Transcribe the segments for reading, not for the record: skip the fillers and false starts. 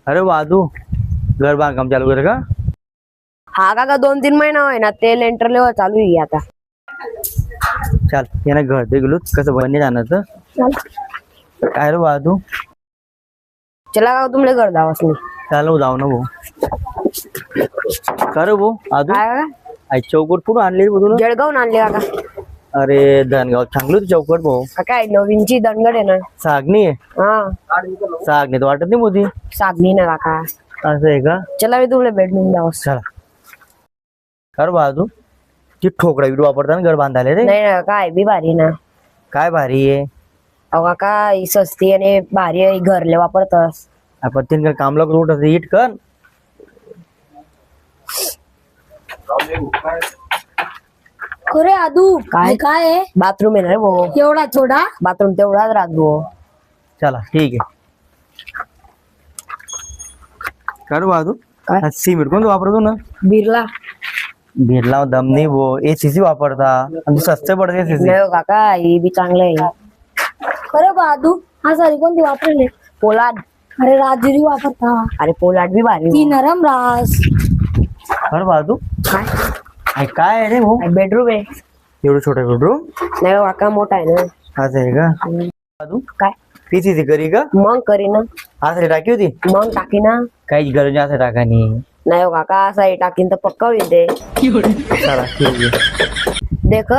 अरे वादू घर बांधकाम चालू करे का? हा काका 2-3 महिना होय ना ते लेंटर लेवल चालू आहे आता. चल यानं घर दे गेलो कसं बने जाणार काय रे वादू चला काका तुमले घर दावास मी. चालू जाऊ ना भाऊ कर भाऊ आदू काय काका आई चौकट कुठून आणली बघून जळगावून आणले काका. अरे धनगाव चांगली होती चौकट भाऊ काय नवीनची दणगड आहे ना. सागणी आहे हा सागणी तर वाटत नाही मोठी सागणी ना काका. असं आहे का? चला मी तुमले बेडरूम दावास. चला कर बाजू ती ठोकरा विड वापरता ना घर बांधायला रे. नाही ना काय बी भारी ना. काय भारी आहे अहो काका ही सस्ती आणि भारी आहे घरले वापरतस. आपण तीन काम लोक उठत हिट कर अरे आदू काय? काय आहे बाथरूम आहे ना रे भाऊ. एवढा थोडा बाथरूम तेवढाच राहतो. चला ठीक आहे कर बाजू काय? सिमेंट कोणतं वापरतो ना बिर्ला भेटला दम नाही वो एसीसी वापरता आणि सस्ते पडते एसीसी नाही हो काका ही बी चांगलं आहे. अरे बादू हा सारी कोणती वापरले पोलाद. अरे राजुरी वापरता अरे पोलाद बी भारी ती हो. नरम रास कर बाजू काय काय आहे रे भाऊ बेडरूम आहे. एवढं छोटं बेडरूम नाही हो काका मोठा आहे ना. असं आहे का बाजू काय पीसीसी करी का मग करी ना. असं टाकी होती मग टाकी ना. काहीच गरज नाही असं टाकानी नाही हो काका असं टाकीन तर पक्का होईल ते. चला ठीक आहे देख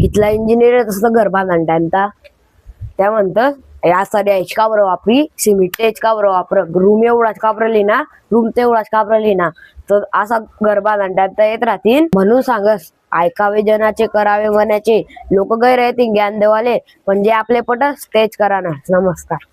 कितला इंजिनियर आहे तसं घर बांधण टाइमता त्या म्हणतं या साडी याच का बरं वापरी सिमेंट तेच का बरं वापर रूम एवढाच कापरली ना रूम तेवढाच कापरली ना तर असा घर बांधण टाइमता येत राहतील म्हणून सांगस ऐकावे जनाचे करावे मनाचे लोक गैर येतील ज्ञान देवाले पण जे आपले पटस तेच करा ना. नमस्कार.